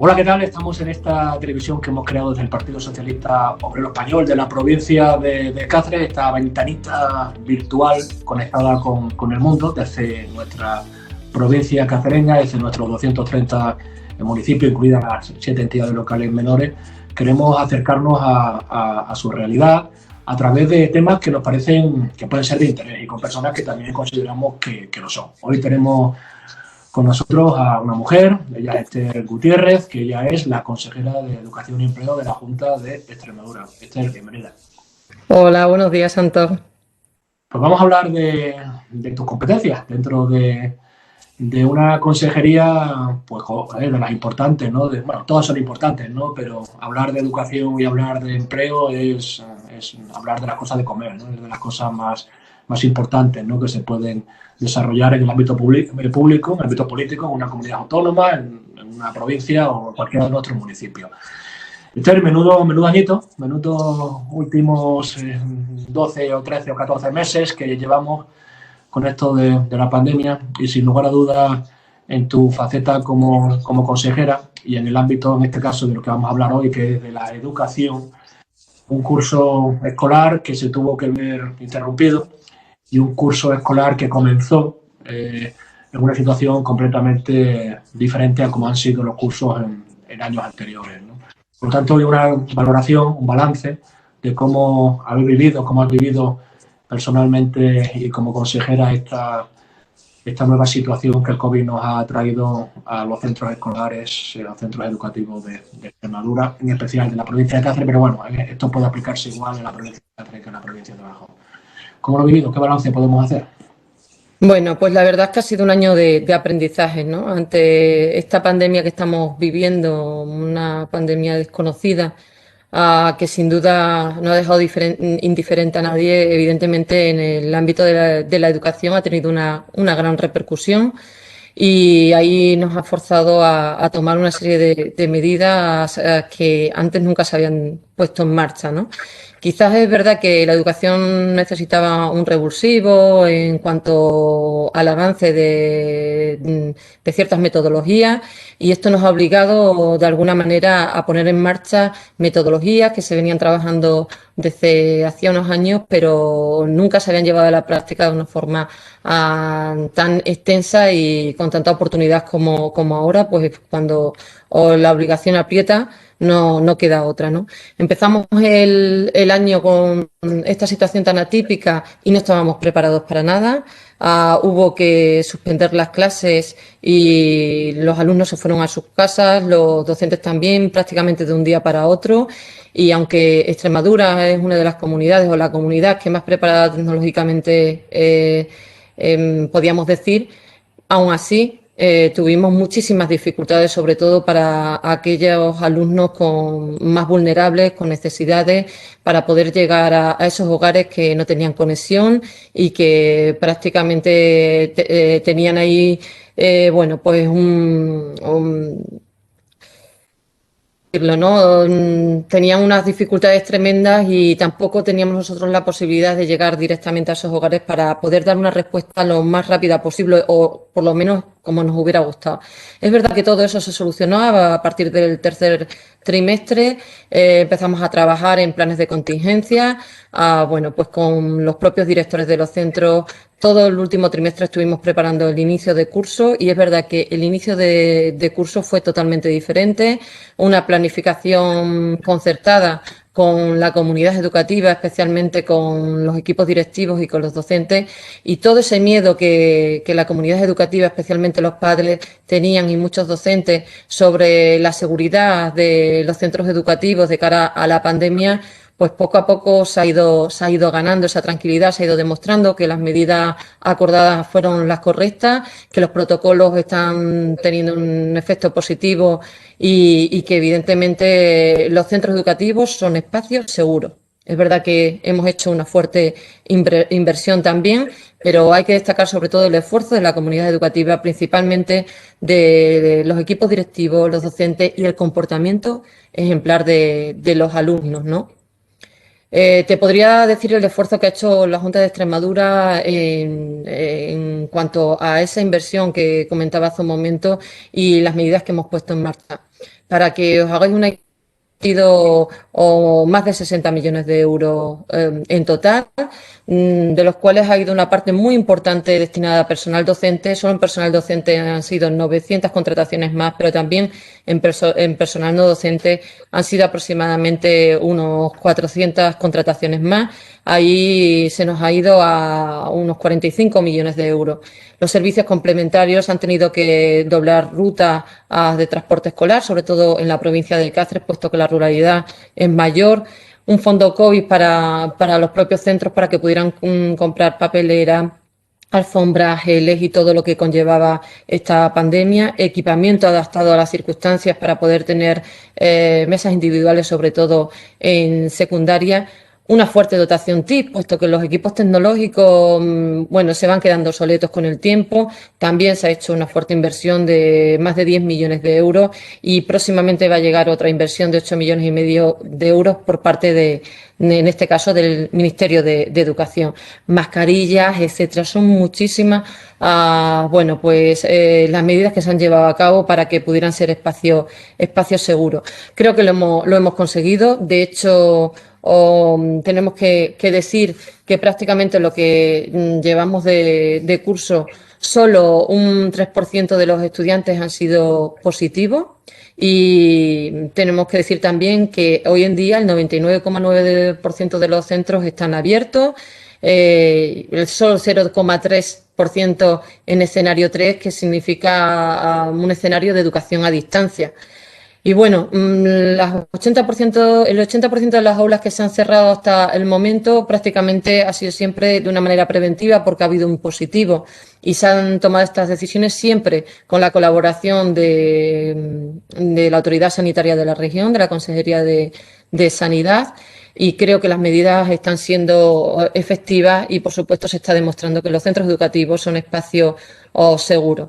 Hola, ¿qué tal? Estamos en esta televisión que hemos creado desde el Partido Socialista Obrero Español de la provincia de Cáceres, esta ventanita virtual conectada con el mundo desde nuestra provincia cacereña, desde nuestros 230 municipios, incluidas las 7 entidades locales menores. Queremos acercarnos a su realidad a través de temas que nos parecen que pueden ser de interés y con personas que también consideramos que lo son. Hoy tenemos con nosotros a una mujer, ella es Esther Gutiérrez, que ella es la consejera de Educación y Empleo de la Junta de Extremadura. Esther, bienvenida. Hola, buenos días, Santos. Pues vamos a hablar de tus competencias dentro de una consejería, pues de las importantes, ¿no? Bueno, todas son importantes, ¿no? Pero hablar de educación y hablar de empleo es hablar de las cosas de comer, ¿no? Es de las cosas más importantes, ¿no? Que se pueden desarrollar en el ámbito público, en el ámbito político, en una comunidad autónoma, en una provincia o en cualquiera de nuestros municipios. Esther, menudo añito, menudos últimos 12 o 13 o 14 meses que llevamos con esto de la pandemia y sin lugar a dudas en tu faceta como consejera y en el ámbito, en este caso, de lo que vamos a hablar hoy, que es de la educación, un curso escolar que se tuvo que ver interrumpido y un curso escolar que comenzó en una situación completamente diferente a como han sido los cursos en años anteriores, ¿no? Por lo tanto, hay una valoración, un balance de cómo has vivido personalmente y como consejera esta nueva situación que el COVID nos ha traído a los centros escolares, a los centros educativos de Extremadura, en especial de la provincia de Cáceres, pero bueno, esto puede aplicarse igual en la provincia de Cáceres que en la provincia de Badajoz. ¿Cómo lo has vivido? ¿Qué balance podemos hacer? Bueno, pues la verdad es que ha sido un año de aprendizaje, ¿no? Ante esta pandemia que estamos viviendo, una pandemia desconocida, que sin duda no ha dejado indiferente a nadie, evidentemente en el ámbito de la educación ha tenido una gran repercusión y ahí nos ha forzado a tomar una serie de medidas que antes nunca se habían puesto en marcha, ¿no? Quizás es verdad que la educación necesitaba un revulsivo en cuanto al avance de ciertas metodologías y esto nos ha obligado de alguna manera a poner en marcha metodologías que se venían trabajando desde hacía unos años, pero nunca se habían llevado a la práctica de una forma tan extensa y con tanta oportunidad como ahora, pues cuando la obligación aprieta, no queda otra, ¿no? Empezamos el año con esta situación tan atípica y no estábamos preparados para nada. Hubo que suspender las clases y los alumnos se fueron a sus casas, los docentes también, prácticamente de un día para otro. Y aunque Extremadura es una de las comunidades o la comunidad que más preparada tecnológicamente podíamos decir, aún así tuvimos muchísimas dificultades, sobre todo para aquellos alumnos más vulnerables, con necesidades, para poder llegar a esos hogares que no tenían conexión y que prácticamente tenían ahí, bueno, pues ¿no? Tenían unas dificultades tremendas y tampoco teníamos nosotros la posibilidad de llegar directamente a esos hogares para poder dar una respuesta lo más rápida posible o por lo menos como nos hubiera gustado. Es verdad que todo eso se solucionó a partir del tercer trimestre. Empezamos a trabajar en planes de contingencia, bueno, pues con los propios directores de los centros. Todo el último trimestre estuvimos preparando el inicio de curso y es verdad que el inicio de curso fue totalmente diferente, una planificación concertada con la comunidad educativa, especialmente con los equipos directivos y con los docentes, y todo ese miedo que la comunidad educativa, especialmente los padres, tenían y muchos docentes sobre la seguridad de los centros educativos de cara a la pandemia, pues poco a poco se ha ido ganando esa tranquilidad, se ha ido demostrando que las medidas acordadas fueron las correctas, que los protocolos están teniendo un efecto positivo y que evidentemente los centros educativos son espacios seguros. Es verdad que hemos hecho una fuerte inversión también, pero hay que destacar sobre todo el esfuerzo de la comunidad educativa, principalmente de los equipos directivos, los docentes y el comportamiento ejemplar de los alumnos, ¿no? Te podría decir el esfuerzo que ha hecho la Junta de Extremadura en cuanto a esa inversión que comentaba hace un momento y las medidas que hemos puesto en marcha. Para que os hagáis una sido o más de 60 millones de euros en total, de los cuales ha habido una parte muy importante destinada a personal docente. Solo en personal docente han sido 900 contrataciones más, pero también en personal no docente han sido aproximadamente unos 400 contrataciones más. Ahí se nos ha ido a unos 45 millones de euros. Los servicios complementarios han tenido que doblar rutas de transporte escolar, sobre todo en la provincia de Cáceres, puesto que la ruralidad es mayor. Un fondo COVID para los propios centros para que pudieran comprar papelera, alfombras, geles y todo lo que conllevaba esta pandemia, equipamiento adaptado a las circunstancias para poder tener mesas individuales, sobre todo en secundaria. Una fuerte dotación TIC, puesto que los equipos tecnológicos, bueno, se van quedando obsoletos con el tiempo. También se ha hecho una fuerte inversión de más de 10 millones de euros y próximamente va a llegar otra inversión de 8 millones y medio de euros por parte en este caso, del Ministerio de Educación. Mascarillas, etcétera, son muchísimas. Bueno, pues las medidas que se han llevado a cabo para que pudieran ser espacios seguros. Creo que lo hemos conseguido. De hecho, tenemos que decir que prácticamente lo que llevamos de curso, solo un 3% de los estudiantes han sido positivos. Y tenemos que decir también que hoy en día el 99,9% de los centros están abiertos, solo 0,3% en escenario 3, que significa un escenario de educación a distancia. Y bueno, el 80% de las aulas que se han cerrado hasta el momento prácticamente ha sido siempre de una manera preventiva porque ha habido un positivo y se han tomado estas decisiones siempre con la colaboración de la Autoridad Sanitaria de la región, de la Consejería de Sanidad, y creo que las medidas están siendo efectivas y, por supuesto, se está demostrando que los centros educativos son espacios seguros.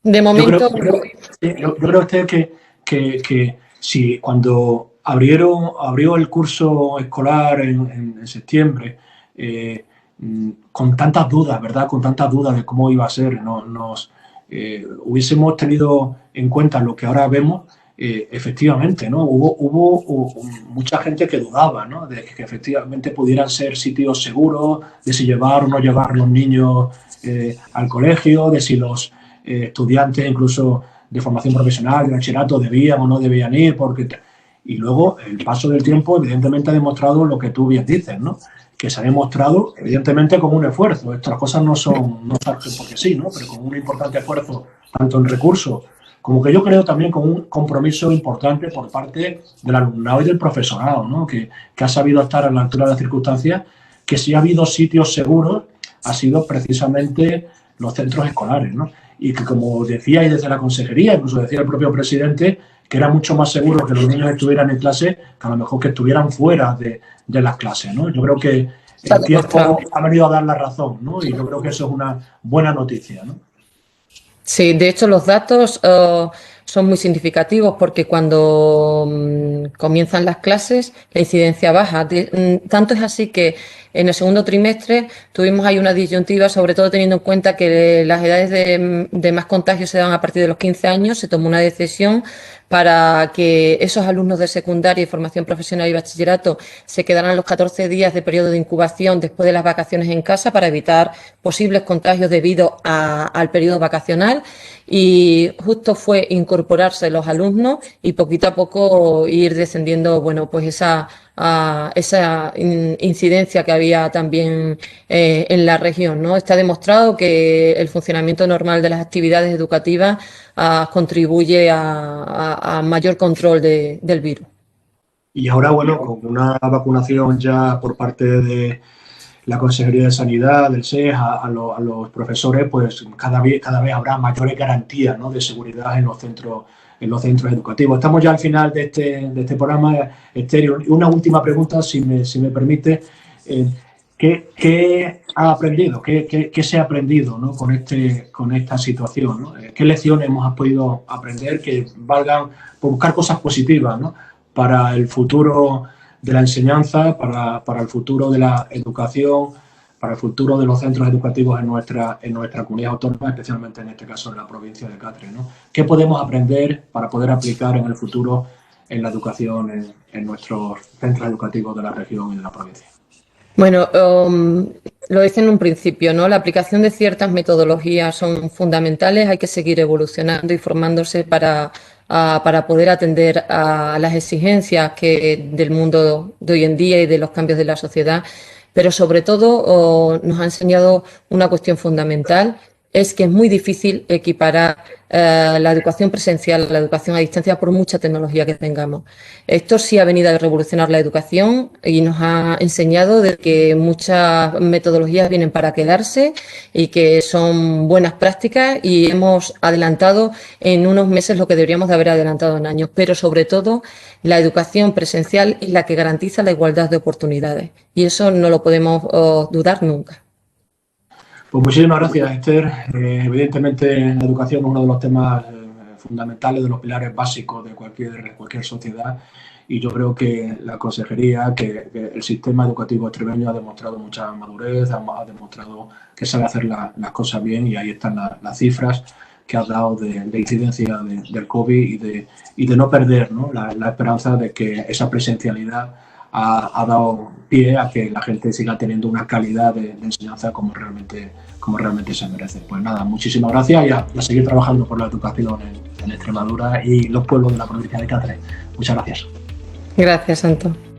De momento... Yo creo usted que si cuando abrió el curso escolar en septiembre, con tantas dudas, ¿verdad? Con tantas dudas de cómo iba a ser, hubiésemos tenido en cuenta lo que ahora vemos, efectivamente, ¿no? Hubo mucha gente que dudaba, ¿no? De que efectivamente pudieran ser sitios seguros, de si llevar o no llevar los niños al colegio, de si los estudiantes incluso de formación profesional, de bachillerato, debían o no debían ir, y luego el paso del tiempo evidentemente ha demostrado lo que tú bien dices, ¿no? Que se ha demostrado evidentemente con un esfuerzo. Estas cosas no surgen porque sí, ¿no? Pero con un importante esfuerzo, tanto en recursos como que yo creo también con un compromiso importante por parte del alumnado y del profesorado, ¿no? Que ha sabido estar a la altura de las circunstancias, que si ha habido sitios seguros ha sido precisamente los centros escolares, ¿no? Y que, como decía y desde la consejería, incluso decía el propio presidente, que era mucho más seguro que los niños estuvieran en clase que a lo mejor que estuvieran fuera de las clases, ¿no? Yo creo que el tiempo ha venido a dar la razón, ¿no? Y yo creo que eso es una buena noticia, ¿no? Sí, de hecho los datos son muy significativos porque cuando comienzan las clases la incidencia baja. Tanto es así que en el segundo trimestre tuvimos ahí una disyuntiva, sobre todo teniendo en cuenta que las edades de más contagio se dan a partir de los 15 años. Se tomó una decisión para que esos alumnos de secundaria y formación profesional y bachillerato se quedaran los 14 días de periodo de incubación después de las vacaciones en casa para evitar posibles contagios debido al periodo vacacional, y justo fue incorporarse los alumnos y poquito a poco ir descendiendo, bueno, pues esa incidencia que había también en la región, ¿no? Está demostrado que el funcionamiento normal de las actividades educativas contribuye a mayor control del virus. Y ahora, bueno, con una vacunación ya por parte de la Consejería de Sanidad, del SES, a los profesores, pues cada vez habrá mayores garantías, ¿no?, de seguridad en los centros educativos. Estamos ya al final de este programa, Esther. Una última pregunta, si me permite. ¿Qué ha aprendido? ¿Qué se ha aprendido, ¿no?, con esta situación, ¿no? ¿Qué lecciones hemos podido aprender que valgan por buscar cosas positivas, ¿no?, para el futuro de la enseñanza para el futuro de la educación, para el futuro de los centros educativos en nuestra comunidad autónoma, especialmente en este caso en la provincia de Cáceres, ¿no? ¿Qué podemos aprender para poder aplicar en el futuro en la educación en nuestros centros educativos de la región y de la provincia? Bueno, lo decía en un principio, ¿no? La aplicación de ciertas metodologías son fundamentales, hay que seguir evolucionando y formándose para poder atender a las exigencias del mundo de hoy en día y de los cambios de la sociedad, pero sobre todo nos ha enseñado una cuestión fundamental, es que es muy difícil equiparar la educación presencial a la educación a distancia por mucha tecnología que tengamos. Esto sí ha venido a revolucionar la educación y nos ha enseñado de que muchas metodologías vienen para quedarse y que son buenas prácticas y hemos adelantado en unos meses lo que deberíamos de haber adelantado en años, pero sobre todo la educación presencial es la que garantiza la igualdad de oportunidades y eso no lo podemos dudar nunca. Pues muchísimas gracias, Esther. Evidentemente, la educación es uno de los temas fundamentales, de los pilares básicos de cualquier sociedad, y yo creo que la consejería, que el sistema educativo extremeño ha demostrado mucha madurez, ha demostrado que sabe hacer las cosas bien, y ahí están las cifras que has dado de incidencia del COVID y de no perder, ¿no?, la esperanza de que esa presencialidad ha dado pie a que la gente siga teniendo una calidad de enseñanza como realmente se merece. Pues nada, muchísimas gracias y a seguir trabajando por la educación en Extremadura y los pueblos de la provincia de Cáceres. Muchas gracias. Gracias, Antonio.